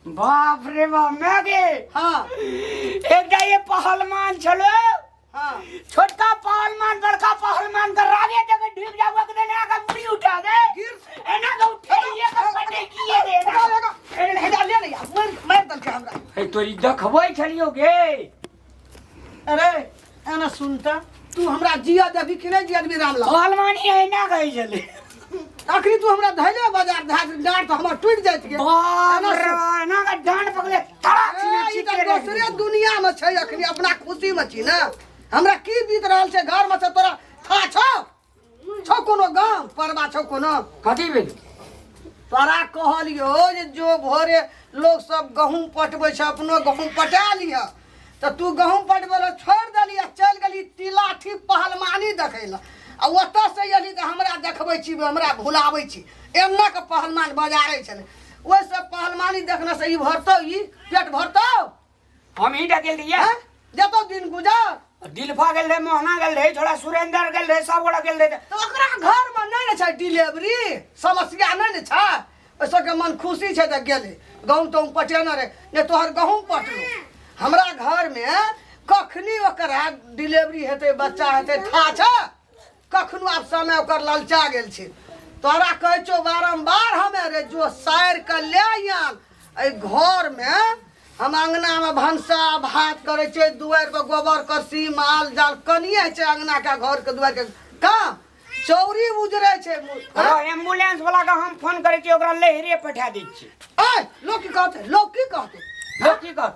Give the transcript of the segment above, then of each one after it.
बाप रे बाप मैं गे हाँ एक ये पहलवान चलो हाँ छोटका पहलवान बड़का पहलवान कर आगे जगह ढीप जावा के देने आगे मुड़ी उठा दे एना तो उठे ये का पटे किए दे हेडा ले नहीं मैं तल के हमरा ए तोरी देखबई छलियो गे अरे एना सुनता तू हमरा जिया देबी कि नहीं जिया देबी रामलाल पहलवानी है ना गई चले आखिरी तू हमरा धैले बाजार डांट तो हमर टूट जाइत के बाप रे ना का डांड पकड़े तड़ाक से ई त दूसरे दुनिया में छै अखनी अपना खुशी में छी ना हमरा की बीत रहल छै घर में से तोरा था छौ कोनो गांव परबा छौ कोनो कथी भेल तोरा कहलियो जे जो भोरे लोग सब गहूम पटबै छै अपनो गहूम पटा लिया त तू गहूम पटबै ल छोड़ देली आ चल गेली तिलाठी पहलवानी देखै ल आ ओतऽ से एली त हमरा देखबै छी हमरा भुलाबै छी एन्ना के पहलवान बजारै छलै ओइ सब पहलवानी देखने से ई भरतौ ई पेट भरतौ हम ही डकेल दिया जतो दिन गुजर दिलफा गेल रे मोहना गेल रे थोड़ा सुरेंद्र गेल रे सब गोड़ा गेल रे तो ओकरा घर में नहीं न छै डिलीवरी समस्या नहीं न छै ओसे के मन खुशी छै त गेले गहूम तो पटेना रे ने तोहर गहूम पटलो हमरा घर में कखनी ओकरा डिलीवरी हेतै बच्चा हेतै था छ कखनो आब समय ओकर ललचा गेल छै तोरा कहै छौ बारंबार हमे रे जो साइर के ले आयल ए घर में हम अंगना में भंसा भात करे छे दुआर पर गोबर करसी माल जाल कनिए छे अंगना के घर के दुआर के काम चौरी उजरे छे एम्बुलेंस वाला का हम फोन करे छी ओकरा लहरे पठा दै छी ए लोग की कहते लोग की कह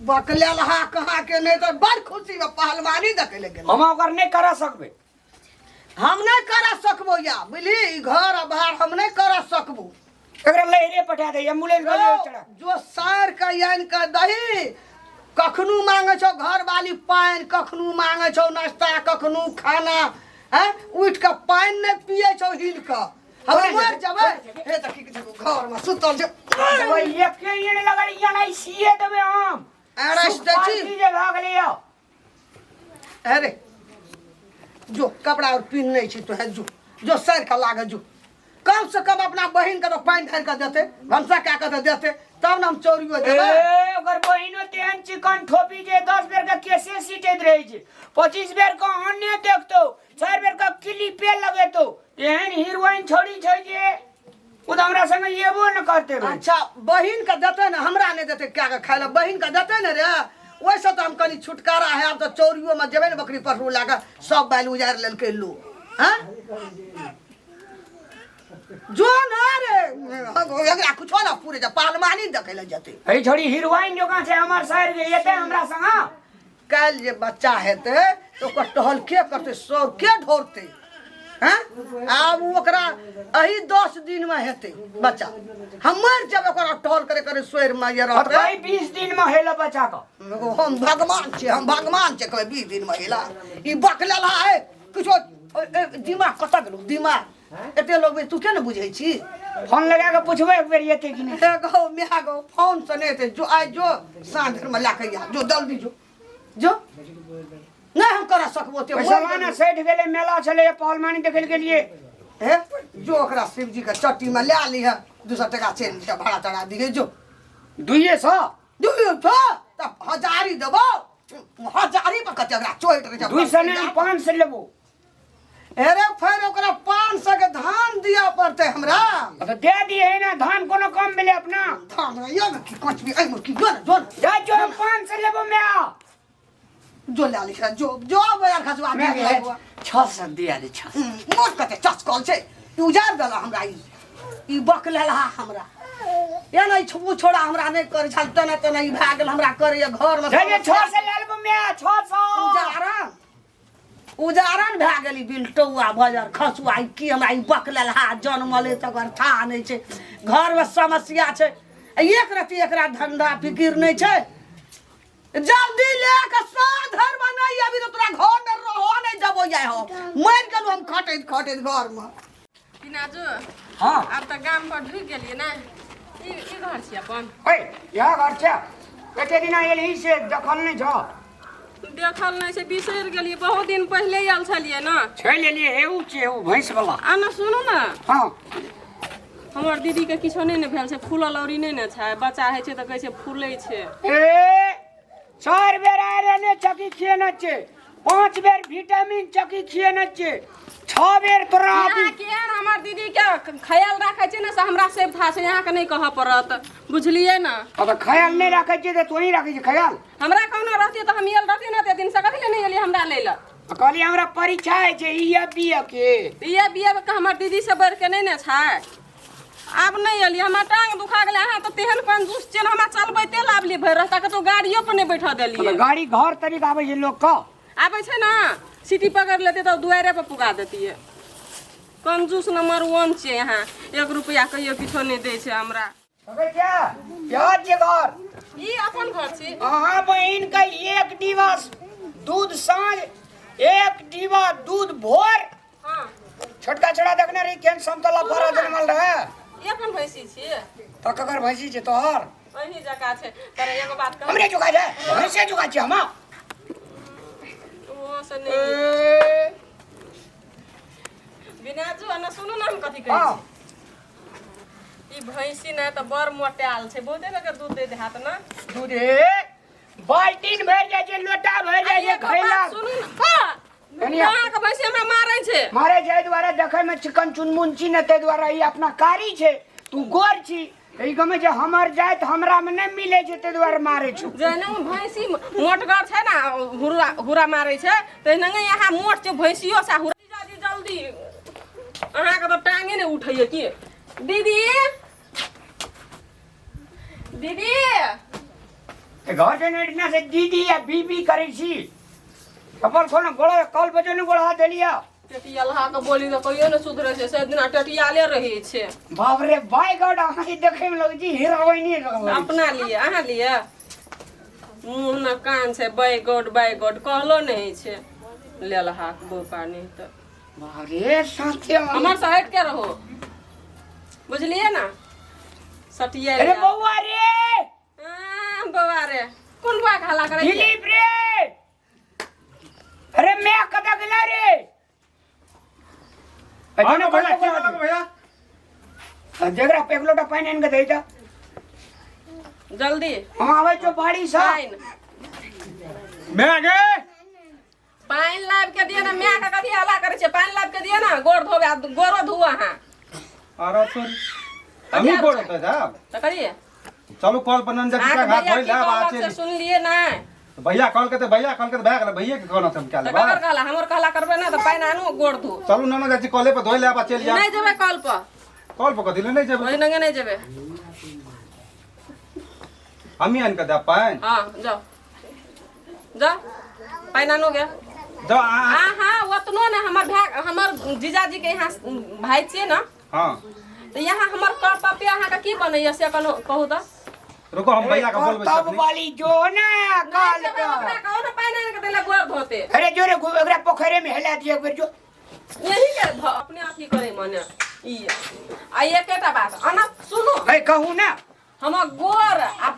बकलेलहा कहाँ के नहीं तो बड़ खुशी में पहलवानी देखे ले गेल हम ओकर नहीं करा सकबे हम नहीं करा सकबो या बुझली ई घर बाहर हम नहीं करा सकबो एकरा लहरे पठा दे एम्बुलेंस वाले चढ़ा जो सार का यान का दही कखनू मांगे छो घर वाली पानी कखनू मांगे छो नाश्ता कखनू खाना हैं उठ के पानी नहीं पिए छो हिल के हम मर जाबे हे देखी के घर में सुतल छे ओए ये के ये लगल या नहीं सीए देबे हम अरेस्ट दै छी जे भाग लियो अरे जो कपड़ा और पिन नहीं छी तो है जो सर का लागे जो कम से कम अपना बहन का तो पानी धर कर देते भंसा क्या कर देते तब ना हम चोरियो देबे अगर बहिनो तेहन चिकन ठोपी जे 10 बेर का केसे सीटेत रही छे 25 बेर का अन्य देखतो 4 बेर का क्लिपे लगेतो एहन हीरोइन छोड़ी छै जे उ त हमरा संग येबो न करते रहे अच्छा बहन का देते ना हमरा नहीं देते क्या का खाए बहन का देते ना रे वैसे तो हम कनी छुटकारा है अब तो चोरियो में जेबे न बकरी पठरू लागा सब बैल उजार लेल के लो हैं जो ना रे एकरा कुछ ना पूरे जा पहलवानी देखे ले जते ए छोड़ी हीरोइन जोका छै हमर शहर के एते हमरा संग काल जे बच्चा हेते तो ओकर टहल के करते सौ के ढोरते हैं अब ओकरा अही 10 दिन में हेते बच्चा हम मर जब ओकरा टहल करे करे सोर में ये रहते भाई 20 दिन में हेला बच्चा का हम भगवान छे कहे 20 दिन में हेला ई बकलेला है कुछो दिमाग कत गेलो दिमाग एते लोग तू के न बुझै छी फोन लगा के पूछबे एक बेर एते कि नहीं गो मिया गो फोन से नहीं थे जो आज जो सांझ में लाके या जो जल्दी जो नहीं हम करा सकबो ते पैसाना सेठ गेले मेला चले पहलवानी देखे के लिए हे जो ओकरा शिवजी का चट्टी में ले ली है 200 टका चेन के भाड़ा चढ़ा दिए जो 200 तब हजारी देबो हजारी पर कते ओकरा चोइट रे 200 नहीं 500 लेबो अरे फिर ओकरा 500 के धान दिया पड़ते हमरा तो दे दिए है ना धान कोनो कम मिले अपना धान ये की कुछ भी आई की जो जा जो 500 लेबो मैं जो ले ली जो यार खसवा मैं 600 दिया दे 600 मोट कते चस्कल छे उजार दला हमरा ई बकलेला हमरा या नहीं छोड़ा हमरा नहीं करे छल तना तना ई भाग गेल हमरा करे घर में 600 ले लेबो मैं 600 उजारन भए गेली बिल्टौआ बजार खसुआ की हमरा ई बकलेला जन्मले त घर था नहीं छे घर में समस्या छे एक रति एकरा धंधा फिकिर नहीं छे जल्दी ले के साधर बनाई अभी तो तोरा घर में रहो नहीं जबो जाय हो मर गेलु हम खटैत घर में पिनाजो हां अब त गाम पर ढुक गेलिए ना ई घर छी अपन ओए यहाँ घर छ कते दिन एली से देखल नहीं छ देखल नहीं से बिसर गेलिए बहुत दिन पहले आयल छलिए ना छै लेलिए हेउ छै भैंस वाला आना सुनो ना हां हमर दीदी के किछो नहीं ने भेल छै, फूलल औरी नहीं ने छै, बच्चा है छै त कहै छै फूलै छै। ए 4 बेर आयरन चक्की खिएने छै, 5 बेर विटामिन चक्की खिएने छै, 6 बेर तोरा यहाँ केहन हमर दीदी के ख्याल राखै छै ने से हमरा से था से यहाँ के नहीं कहऽ पड़त, बुझलिए ना। अब ख्याल नहीं रखे छै त तू ही रखे छै ख्याल। हमरा कहना रहती तो हम यल रहती ना ते दिन से कथि ले नहीं एली हमरा ले ल। कहली हमरा परीक्षा है छै ई बीए के। ये बिया के हमर दीदी से बढ़ के नहीं ने छै। अब नहीं एली, हमर टांग दुखा गेले, अहाँ तो तेहन कंजूस छियै, हमरा चलबैते लाभली भर रहता के तो गाड़ियों पर नहीं बैठा देलिए। गाड़ी घर तरीका आबै छै लोग का आबै छै ना, सीटी पकड़ लेते तो दुआरे पे पुगा देतिए। कंजूस नंबर 1 छै यहाँ, 1 रुपया कहियो किछो नहीं दै छै हमरा। अबे क्या प्याज के घर ई अपन घर छी। अहाँ बहिन का 1 डिब्बा दूध साँझ, 1 डिब्बा दूध भोर। हां छोटका छोड़ा देखने रही केन समतला फरा जन्मल रहे। ई अपन भैंसी छी। तो ककर भैंसी छै तोहर? वही जका छै। पर एगो बात कह, हमरे जुगा छै, भैंसे जुगा छै हम। ओ से नहीं बिना जो न सुनु ना हम कथि कहै छी। ई भैंसी ना त बड़ मोटाल छै, बहुते के दूध दे हाथ ना। दूध बाल्टीन भर जाय छै, लोटा भर जाय छै, खैला सुनु ना यहाँ के भैंसी हमरा मारै छै। मारे जाय द्वारा देखै में चिकन चुनमुन छी न, ते द्वारा ई अपना कारी छै, तू गोर छी। ई गमे जे हमर जात हमरा में नहीं मिले छै, ते द्वारा मारे छु। जेना भैंसी मोटगर छै ना, हुरा हुरा मारै छै, तेना यहाँ मोट छै भैंसियो सा हुरा। जाजी जल्दी अहाँ के तो टांगे ने उठैए की। दीदी दीदी ते घर के नेटना से दीदी या बीबी करे छी। अपन कोन गोड़ कल बजे ने गोड़ हाथ देलिया। टेटियालहा के बोली तो कहियो ने सुधरे छै, से दिना टेटियाले रहै छै। बाप रे बाय गॉड, अहाँ के देखे में लगे छी हीरोइनी लगल। अपना लिए अहाँ लिए मुंह न कान छै, बाय गॉड कहलो नहीं छै। लेलहा के बोका नहीं तो बाप रे साथे हमर से हट के रहो, बुझलिए ना। सटिया अरे बौआ रे, बौआ रे कोन बा हल्ला करे छी। दिलीप रे, अरे मैं कदा गेला रे। आने भैया क्या लगा भैया? जगरा पे एक लोटा पानी आन के दे दा जल्दी। हां आवे जो बाड़ी सा पाइन मैं आगे पाइन लाब के दिए ना। मैं का कथि हल्ला करे छै, पाइन लाब के दिए ना, गोड़ धोबे, गोरो धुआ हां। अरे सॉरी हमी बोल होता था। त करिए चलो कॉल पर नंजा का घाट होई ला बात से सुन लिए ना। भैया कॉल करते भैया भैया के कहना हम क्या त लेबा। ककर कहला हमर कहला करबे ना, त पाइन आनु गोड़ धो। चलो नना जाची कॉले पर धोई ले बा चल जा। नहीं जेबे कॉल पर, कॉल पर कथि ले नहीं जेबे। वही नंगे नहीं जेबे। हमी आन के दा पाइन। हां जाओ जाओ पाइन आनु गे। जो हां ओतनो ने हमर भाई हमर जीजाजी के यहाँ भाई छिए ना। हां तो यहाँ हमर कर पापे अहाँ का की बनैया से कहू त। रुको हम भैया का बोलबे तब वाली जो ना काल का। कहो ना पाइन आन के देला गोड़ धोते। अरे जो रे एकरा पोखरे में हेला दिए एक बेर जो। यही के अपने आप ही करे मने ई आ एकेटा बात अना सुनो। ए कहू ना हम गोर आ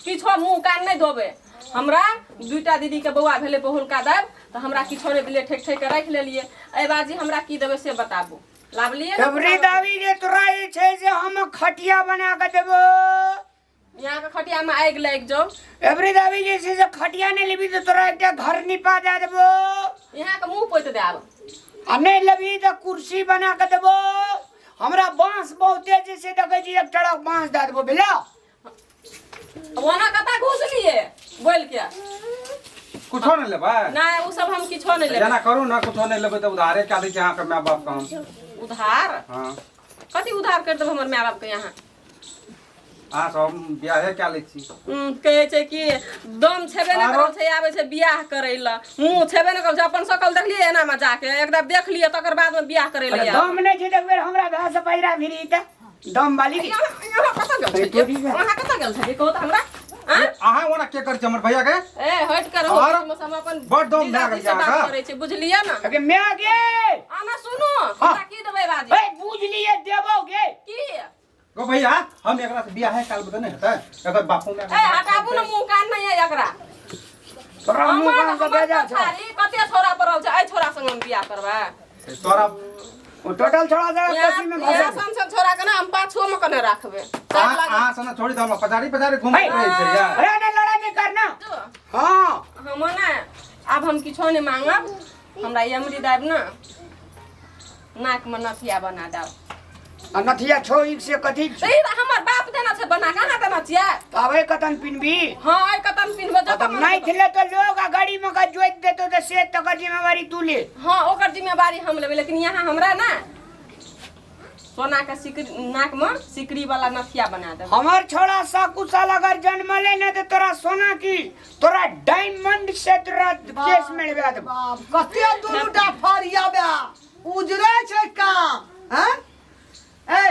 किछो मुंह कान नहीं धोबे। हमरा दुईटा दीदी के बौआ भेले बहुलका देब त हमरा किछो नहीं दिले, ठेक ठेक के राख लेलिए। ए बाजी हमरा की देबे से बताबू। लाभलिए एवरी दावी रे तोरा ई छै जे हम खटिया बना के देबो। यहाँ के खटिया में आग लग जाओ। एवरी दावी जे छै से खटिया नहीं लेबी तो तोरा एकटा घर निपा दे देबो। यहाँ के मुंह पोत देब। आ नहीं लेबी तो कुर्सी बना के देबो। हमरा बांस बहुते जे से देखे छी एक टड़क बांस दे देबो भेला। वहां कता घुस लिए बोल के कुछो नहीं लेबा। नहीं वो सब हम किछो नहीं लेबे। जना करू ना कुछो नहीं लेबे त उधारे क्या दै छै यहां के माय बाप का हम। उधार हां कथी उधार कर देब हमर माय बाप के यहाँ। आ सब बियाह क्या लै छी। कहे छै कि दम छेबे न करल छै, आबे छै बियाह करे ल। मुंह छेबे न करल छै, अपन शकल देखलिए एना में जाके एकदम देख लिए तकर बाद में बियाह करे ल। दम नहीं छै एक बेर हमरा भा से पैरा भिरी त दम वाली के यहाँ कता गेल छै, वहां कता गेल छै कहू त हमरा। अहाँ ओना के कर छै हमर भैया के। ए हट कर हो और हम अपन बड़ दम भए गेल बात करे छै, बुझलिए ना। अगे मैं आगे आना सुनो हमरा की देबै बाजी। ए बुझ लिए देबोगे की गो भैया हम एकरा से बियाह है काल बता नहीं होता एकर बापू में। ए हटाबू न मुंह कान नहीं है एकरा। तोरा मुंह कान के बेजा छ। कते छोरा परल छै, ए छोरा संग हम बियाह करबा। तोरा वो टोटल छोड़ा जा कोसी में यहाँ घुसे संसद छोड़ा के ना हम पाछुओ में कने रखबे आ सना छोड़ी दो हम पचारी घूम रहे छै यार। अरे ना लड़ाई नहीं करना। हां हम ना अब हम किछो नहीं मांगब हमरा यमरी दाब ना नाक में नथिया बना दाओ नथिया छोई से कथी तो ई हमर बाप देना छै बना कहां देना छियै आवे कतन पिनबी। हां आई कतन पिनबे जब तब नहीं थिले तो लोग आ गाड़ी में का जोइत देतो तो से तक जिम्मेवारी तू ले। हां ओकर जिम्मेवारी हम लेबे लेकिन यहाँ हमरा ना सोना के सिकरी नाक में सिकरी वाला नथिया बना दे। हमार छोड़ा साकुशाल अगर जन्म ले न तो तोरा सोना की तोरा डायमंड से तोरा केस में लेबे दे। बाप कते दुनुटा फरिया बे उजरे छै काम हैं ए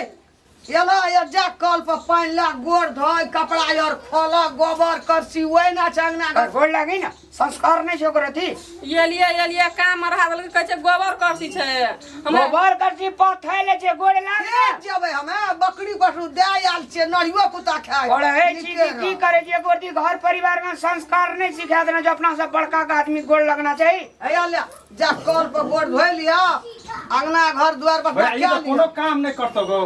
एला या जा कल पर पानी ला गोड़ धोय कपड़ा और खोला गोबर करसी ओइ ना चंगना पर गोड़ लागी ना संस्कार नहीं छोकर थी ये लिए काम रहा दल कहै छै गोबर करसी छै हमरा गोबर करसी पथैले छे गोड़ लाग ना जेबै हमें बकरी बकरू दे आल छे नरियो कुत्ता खाय और हे की करे जे गोदी घर परिवार में संस्कार नहीं सिखा देना जो अपना सब बड़का का आदमी गोड़ लगना चाहिए। ए ले जा कल पर गोड़ धोय लिया अंगना घर द्वार पर भाई ये क्या तो कोनो काम नहीं करतो गो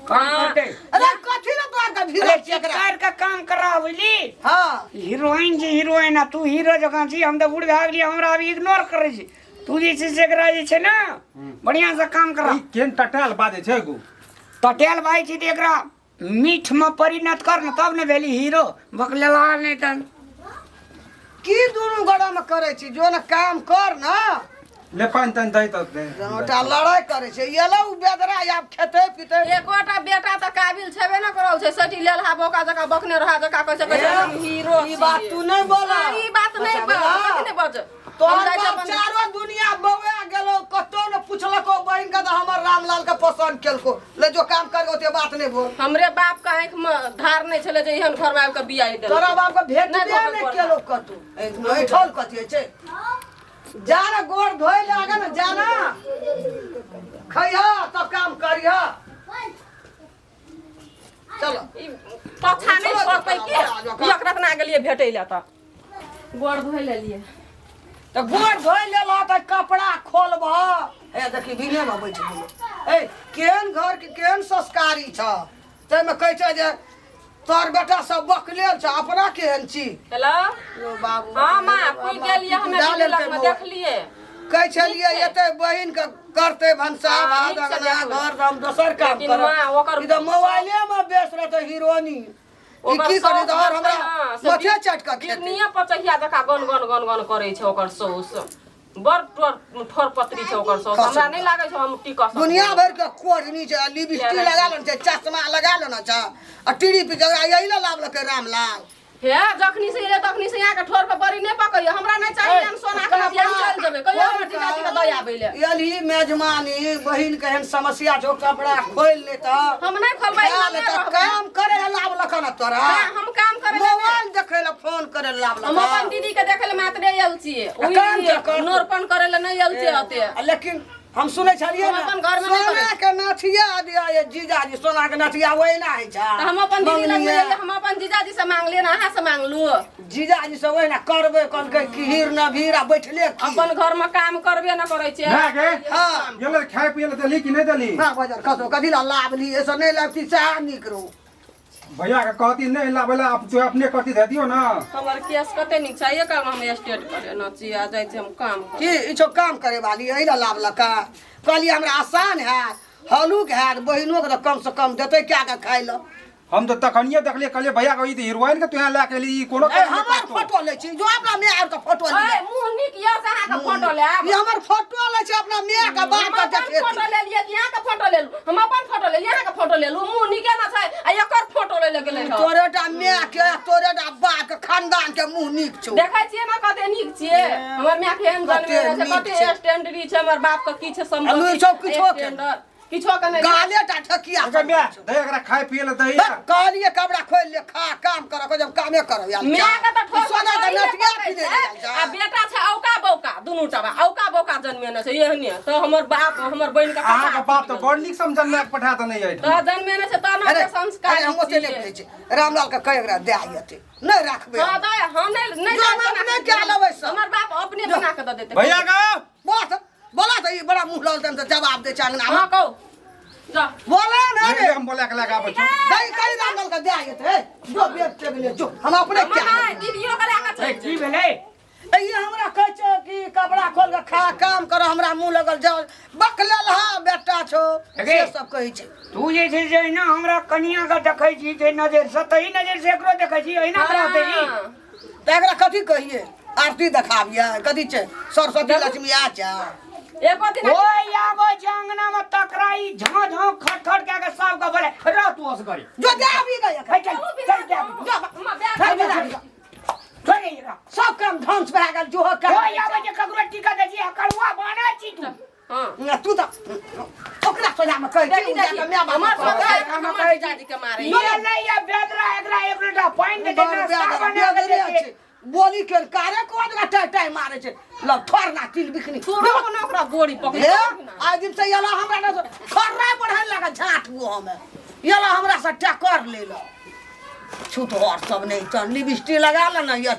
काम करते अरे कथी ना द्वार का अरे भीड़ चित्कार का काम कर रहा बुझली। हां हीरोइन जी हीरोइन आ तू हीरो जगह छी हम तो बुढ़ भाग लिए हमरा अभी इग्नोर करे छी तू जे छै से एकरा जे छै ना बढ़िया से काम कर ई केन टटाल बाजे छै गो टटेल भाई छी त एकरा मीठ में परिणत कर न तब न भेली हीरो बकलेला नहीं तन की दुनु गड़ा में करे छी जो ना काम कर ना ले पान तन दई त दे जनोटा लड़ाई करे छै येला उ बेदरा आब खेते पीते एकोटा बेटा त काबिल छबे न करौ छै सटी लेल हा बोका जका बकने रहा जका कहै छै हम हीरो ई बात तू नहीं बोला ई बात नहीं बकने बज तोहर बाप चारो दुनिया बौआ गेलो कतो न पुछलको बहिन का हमर रामलाल का पसंद केलको ले जो काम कर ओते बात नहीं बोल हमरे बाप का आंख में धार नहीं छले जे एहन घर में आब के बियाह दे तोरा बाप का भेट नहीं केलो कतो नहीं ठोल कथि छै जाना गोड़ धोय लागा ना जाना खइहा तब काम करिहा चलो पछा नहीं छोड़तै के एकरा ना गेलिए भेटै ले त गोड़ धोइ लेलिए तो गोड़ धोय लेला त कपड़ा खोलबह ए देखी बिने में बैठ गेलो ए केहन घर के केहन संस्कारी छ तै में कहै छै जे तोर बेटा सब बकलेल छ अपना केहन छी हेलो ओ बाबू हां मां कोई गेलिए हमे लग में देखलिए कहै छलिए एते बहिन के करते भंसा हाँ, भाद नीक से अंगना देखबै। घर हम दोसर काम लेकिन करब माँ, ओकर ई त मोबाइले में बेस रहते हीरोनी ई की करे त और हमरा मथे चटका खेते किडनिया पचहिया जका गन गन गन गन करै छै ओकर सौस बड़ ठोर पत्री छै ओकर सौस हमरा नहीं लागे छै हम टिकस दुनिया भर के कोढ़नी छै लिपस्टिक लगा लेन छै चश्मा लगा लेना छै आ टीवी पे जगह यही ना लाभ लके रामलाल हे जखनी से एले तखनी से यहाँ के ठोर पे बड़ी नहीं पकइयो हमरा नहीं चाहिए हम सोना के नथिया चल जेबे कहियो हमर जीजाजी के दया आबैले यली मेजमानी बहिन के हन समस्या छौ कपड़ा खोल ले त हम नहीं खोलबै ले त काम करे ला लाभ लखन तोरा हम काम करे मोबाइल देखे ला फोन करे ला लाभ हम लखन अपन दीदी के देखे ले मात्र आयल छियै काम जे कर। नोरपन करे ले नहीं आयल छियै अते लेकिन हम सुनै छलिए हम ना अपन घर में नहीं सोना के नथिया दिया ये जीजाजी सोना के नथिया वही ना है छा तो हम अपन दीदी लग में हम अपन जीजाजी से मांग लिए ना अहाँ से मांग लू जीजाजी से वही ना करबे कल के हीर ना भीरा बैठले की अपन घर में काम करबे ना करे छै ना गे हां ये खाए पिए दली कि नहीं दली ना बाजार कसो कथी ला लाभ ली ऐसा नहीं लगती चाह निकरो भैया का कहती नहीं लावेला आप तो अपने करती दे दियो ना हमर केस कते निक चाहिए काम हम स्टेट करे न छी आ जाय छै हम काम करे। की इछो काम करे वाली यही ला लाभ लका कहली हमरा आसान है हलुक है बहिनो के तो कम से कम देते क्या का खाइ लो हम तो तखनिए देखलिए कहलिए भैया कही तो हीरोइन के तू यहाँ लाके ली कोनो काम नहीं हमर करतो। फोटो ले छी जो अपना मियाँ का फोटो ले ओए मुंह निक या से अहाँ के फोटो ले ये हमर फोटो ले छी अपना मियाँ का बाप का देखे फोटो ले लिए यहाँ के फोटो ले लू हम अपन फोटो ले यहाँ के फोटो ले लू मुंह निके ना छै आ एकर फोटो ले गेलै ह तोरेटा मियाँ के तोरेटा बाप के खानदान के मुंह नीक छौ देखै छियै ना कते निक छियै हमर माय के हम कते जन्मे छै नीक कते छै। स्टैंडरी छै हमर बाप के की छै अलू संपत्ति सब किछो के। स्टैंडर्ड किछो के नहीं गाले टा ठकिया अगर मैं दे एकरा खाए पिए ले दही कहलिए कपड़ा खोल ले खा काम कर को जब कामे करब यार मैं के त ठोक सोना के नथिया की दे आ बेटा छै औका बौका दुनू टबा औका बौका जन्मेने छै एहने तो हमर बाप हमर बहिन के अहाँ के बाप तो बड़ नीक समझल में पठा त नहीं आई तो जन्मेने छै त ना अरे के संस्कार अरे हम ओते नहीं कहै छी रामलाल के कह एकरा दे आयते नहीं रखबे हां दे हम नहीं जो हम अपने क्या लेबै सब हमर बाप अपने बना के द देते भैया का बात बोला तो ये बड़ा मुंह लगता है जवाब दे चांगना हाँ कहो जा बोला ना रे हम बोला के लगा बच्चों नहीं कहीं रामल का दे आए थे जो बेच के ले जो हम अपने क्या मामा दीदियों का लेकर ए, चल की भेलै ये हमरा कह छ कि कपड़ा खोल के खा काम कर हमरा मुंह लगल जाओ बकलल हा बेटा छो से सब कहि छै तू जे छै जे ना हमरा कनिया के देखै छी जे नजर से तही नजर से एकरो देखै छी ओहिना रहतै ई त एकरा कथी कहिए आरती देखाबिए कथी छै सरस्वती लक्ष्मी आ जा एको दिन ओए आबो जंगना में तकराई झां झां खट खट के सब के बोले र तू अस गरी जो दे भी गया है चल जा थोड़ी रा सब काम ध्वंस भए गेल जो कर ओए आबो जे ककरो टिका दे छी हकलुआ बना छी तू हां तू त ओकरा सोजा में कह देखी देखी हमर सोचा हमर जादी के मारे ये नहीं ये बेदरा एकरा एक लोटा पानी दे देना बना दे बोली के कारे कोन का टाइ टाइ मारे छै ल थोर ना तिल बिखनी तोरो कोनो ओकरा बोरी पकड़ ए आज दिन से यला हमरा न खर्रा बढ़े लगा झाट गो हमें यला हमरा से टक्कर ले लो छूत और सब नहीं चल लिपस्टिक लगा ले ना ये